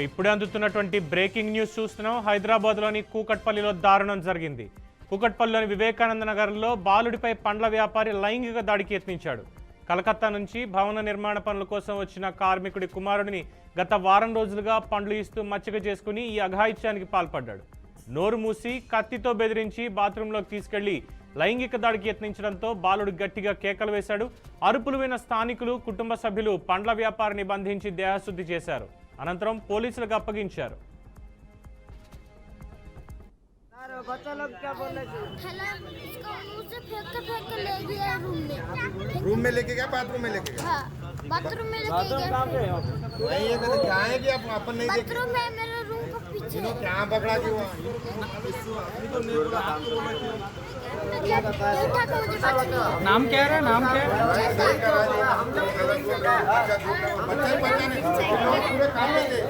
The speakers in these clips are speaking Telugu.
ఇప్పుడే అందుతున్నటువంటి బ్రేకింగ్ న్యూస్ చూస్తున్నాం. హైదరాబాద్లోని కూకట్పల్లిలో దారుణం జరిగింది. కూకట్పల్లిలోని వివేకానంద నగర్లో బాలుడిపై పండ్ల వ్యాపారి లైంగిక దాడికి యత్నించాడు. కలకత్తా నుంచి భవన నిర్మాణ పనుల కోసం వచ్చిన కార్మికుడి కుమారుడిని గత వారం రోజులుగా పండ్లు ఇస్తూ మచ్చిక చేసుకుని ఈ అఘాయిత్యానికి పాల్పడ్డాడు. నోరు మూసి కత్తితో బెదిరించి బాత్రూంలోకి తీసుకెళ్లి లైంగిక దాడికి యత్నించడంతో బాలుడు గట్టిగా కేకలు వేశాడు. అరుపులు విన్న స్థానికులు, కుటుంబ సభ్యులు పండ్ల వ్యాపారిని బంధించి దేహశుద్ధి చేశారు. అనంతరం పోలీసులకు అప్పగించారు. बच्चा लोग क्या बोल रहे थे? इसको मुंह से फेंक के ले गया रूम में लेके गया, बाथरूम में लेके गया। हाँ, बाथरूम में लेके गया। नहीं ये कहते क्या है कि आप अपन नहीं देखे? बाथरूम है मेरे रूम के पीछे। क्या पकड़ा कि वो नाम क्या है? नाम क्या है? पूरे काम में थे।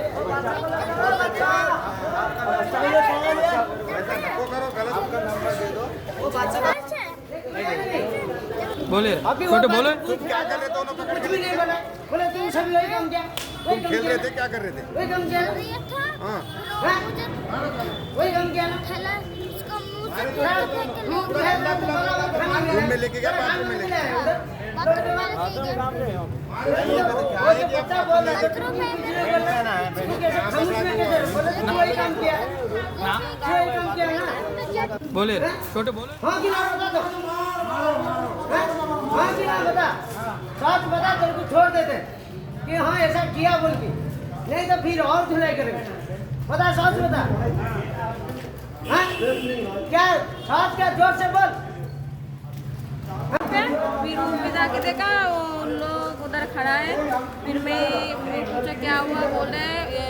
बोले छोटे बोले तुम क्या कर रहे थे? कुछ भी नहीं बोला। बोले तुम सब वही काम किया। तुम खेल रहे थे, क्या कर रहे थे? वही काम किया। हाँ वही काम किया ना। थैला इसको मुंह से फेंक के ले गया। रूम में लेके गया, बाथरूम में लेके गया। बाथरूम में लेके गया। नहीं ये कहते क्या है कि आप अपन नहीं देखे? बाथरूम है मेरे बोले तुम वही काम किया। वही काम किया ना। बोले छोटे बोले हाँ कि ना बता दो। हाँ कि ना बता। सच बता, तेरे को छोड़ देते कि हाँ ऐसा किया बोल के, नहीं तो फिर और धुलाई करेंगे। बता, सच बता। हाँ क्या सच, क्या जोर से बोल। फिर रूम में जाके देखा वो लोग उधर खड़ा है। फिर मैं पूछा क्या हुआ, बोल रहे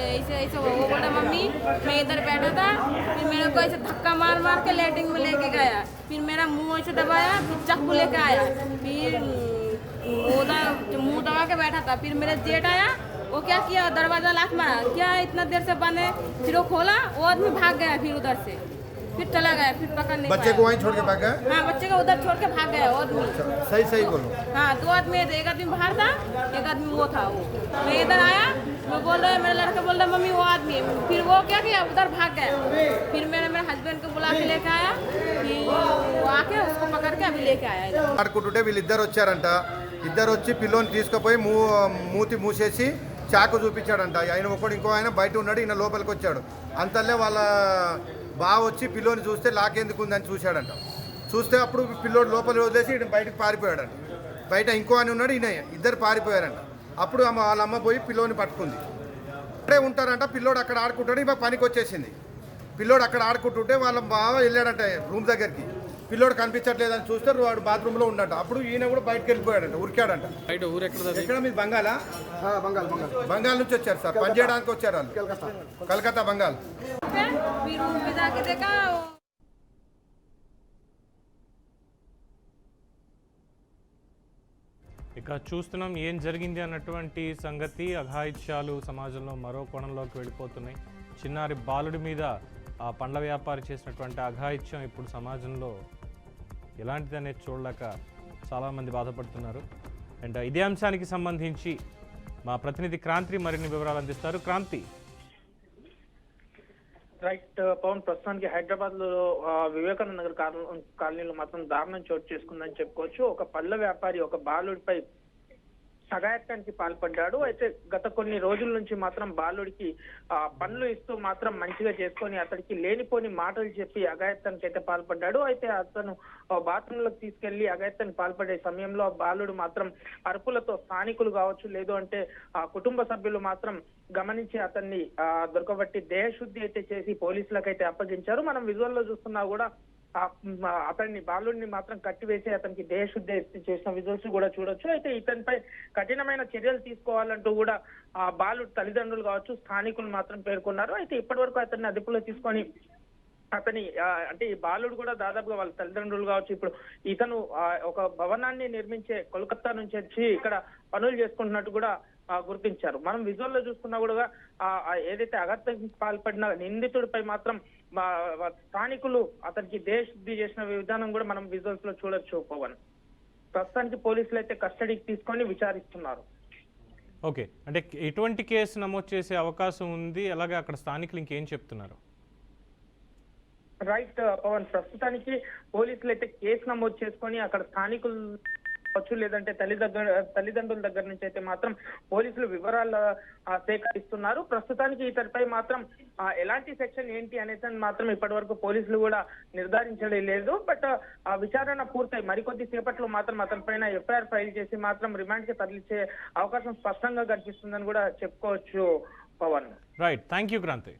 ऐसे ऐसे। वो बोल रहा मम्मी मैं इधर बैठा था, फिर मेरे को ऐसे धक्का मार मार के लेटरिन में लेके गया। फिर मेरा मुंह ऐसे दबाया, फिर चाकू लेके आया। फिर उधर मुंह दबा के बैठा था। फिर मेरा जेठ आया, वो क्या किया, दरवाजा लात मारा, क्या इतना देर से बंद है। फिर वो खोला, वो आदमी भाग गया। फिर उधर से फिर चला गया, फिर पकड़ नहीं बच्चे को वहीं छोड़ के भाग गए? हाँ, बच्चे को उधर छोड़ के भाग गया वो आदमी। सही सही बोलो। हाँ, दो आदमी, एक आदमी बाहर था, एक आदमी वो था। वो मैं इधर आया, मैं बोल रहा है, मेरा लड़का बोल रहा है मम्मी वो आदमी है। फिर वो क्या किया, उधर भाग गया। फिर मेरे हस्बैंड को बुला के लेके आया, फिर वो आके उसको पकड़ के अभी लेके आया। ఆడుకుంటుంటే వీళ్ళిద్దరు వచ్చారంట. ఇద్దరు వచ్చి పిల్లోని తీసుకుపోయి మూతి మూసేసి చాకు చూపించాడంట. ఆయన ఒకడు ఇంకో ఆయన బయట ఉన్నాడు, ఈయన లోపలికి వచ్చాడు. అంతల్లే వాళ్ళ బావ వచ్చి పిల్లోని చూస్తే లాకెందుకు ఉందని చూశాడంట. చూస్తే అప్పుడు పిల్లోడు లోపల వదిలేసి ఈయన బయటకు పారిపోయాడంట. బయట ఇంకో ఆయన ఉన్నాడు, ఈయన ఇద్దరు పారిపోయారంట. అప్పుడు వాళ్ళ అమ్మ పోయి పిల్లోని పట్టుకుంది. అక్కడే ఉంటారంట. పిల్లోడు అక్కడ ఆడుకుంటాడు, ఈమె పనికి వచ్చేసింది. పిల్లోడు అక్కడ ఆడుకుంటుంటే వాళ్ళ బావ వెళ్ళాడంట రూమ్ దగ్గరికి. పిల్లోడు కనిపించట్లేదని చూస్తే వాడు బాత్రూంలో ఉన్నాడు. అప్పుడు ఈయన కూడా బయటకు వెళ్ళిపోయాడంట, ఉరికాడంట. ఎక్కడ మీరు బంగాలా? బంగాల్ నుంచి వచ్చారు సార్, పని చేయడానికి వచ్చారు వాళ్ళు. కలకత్తా బంగాల్. फिर रूम में जाके देखा ఇక చూస్తున్నాం ఏం జరిగింది అన్నటువంటి సంగతి. అఘాయిత్యాలు సమాజంలో మరో కోణంలోకి వెళ్ళిపోతున్నాయి. చిన్నారి బాలుడి మీద ఆ పండ్ల వ్యాపారి చేసినటువంటి అఘాయిత్యం ఇప్పుడు సమాజంలో ఎలాంటిది అనేది చూడలేక చాలామంది బాధపడుతున్నారు. అండ్ ఇదే అంశానికి సంబంధించి మా ప్రతినిధి క్రాంతి మరిన్ని వివరాలు అందిస్తారు. క్రాంతి. రైట్ పవన్, ప్రస్తుతానికి హైదరాబాద్ లో వివేకానంద నగర్ కాలనీలో మాత్రం దారుణం చోటు చేసుకుందని చెప్పుకోవచ్చు. ఒక పళ్ళ వ్యాపారి ఒక బాలుడిపై అఘాయిత్యానికి పాల్పడ్డాడు. అయితే గత కొన్ని రోజుల నుంచి మాత్రం బాలుడికి పండ్లు ఇస్తూ మాత్రం మంచిగా చేసుకొని అతడికి లేనిపోని మాటలు చెప్పి అఘాయిత్యానికి అయితే పాల్పడ్డాడు. అయితే అతను బాత్రూమ్ లోకి తీసుకెళ్లి అఘాయిత్యానికి పాల్పడే సమయంలో బాలుడు మాత్రం అరుపులతో స్థానికులు కావచ్చు, లేదు అంటే కుటుంబ సభ్యులు మాత్రం గమనించి అతన్ని దొరకబట్టి దేహశుద్ధి అయితే చేసి పోలీసులకు అయితే అప్పగించారు. మనం విజువల్ లో చూస్తున్నా కూడా అతన్ని బాలుడిని మాత్రం కట్టివేసి అతనికి దేహశుద్ధి చేసిన విజువల్స్ కూడా చూడొచ్చు. అయితే ఇతనిపై కఠినమైన చర్యలు తీసుకోవాలంటూ కూడా బాలుడు తల్లిదండ్రులు కావచ్చు, స్థానికులు మాత్రం పేర్కొన్నారు. అయితే ఇప్పటి వరకు అతన్ని అదుపులో తీసుకొని అతని అంటే ఈ బాలుడు కూడా దాదాపుగా వాళ్ళ తల్లిదండ్రులు కావచ్చు, ఇప్పుడు ఇతను ఒక భవనాన్ని నిర్మించే కోల్కతా నుంచి వచ్చి ఇక్కడ పనులు చేసుకుంటున్నట్టు కూడా గుర్తించారు. మనం విజువల్ లో చూసుకున్నా కూడా ఏదైతే అఘాయిత్యానికి పాల్పడిన నిందితుడిపై మాత్రం స్థానికులు అతనికి దేశశుద్ధి చేసిన విధానం కూడా మనం విజువల్స్ లో చూడొచ్చు. పవన్, ప్రస్తుతానికి పోలీసులు అయితే కస్టడీకి తీసుకొని విచారిస్తున్నారు. ఓకే, అంటే ఎటువంటి కేసు నమోదు చేసే అవకాశం ఉంది, అలాగే అక్కడ స్థానికులు ఇంకేం చెప్తున్నారు? రైట్ పవన్, ప్రస్తుతానికి పోలీసులు అయితే కేసు నమోదు చేసుకొని అక్కడ స్థానికులు వచ్చు లేదంటే తల్లిదండ్రుల దగ్గర నుంచి అయితే మాత్రం పోలీసులు వివరాలు సేకరిస్తున్నారు. ప్రస్తుతానికి ఇతడిపై మాత్రం ఎలాంటి సెక్షన్ ఏంటి అనేది మాత్రం ఇప్పటి వరకు పోలీసులు కూడా నిర్ధారించడం లేదు. బట్ ఆ విచారణ పూర్తయి మరికొద్ది సేపట్లో మాత్రం అతని పైన ఎఫ్ఐఆర్ ఫైల్ చేసి మాత్రం రిమాండ్ కి తరలించే అవకాశం స్పష్టంగా కనిపిస్తుందని కూడా చెప్పుకోవచ్చు Pavan. Right, thank you Kranti.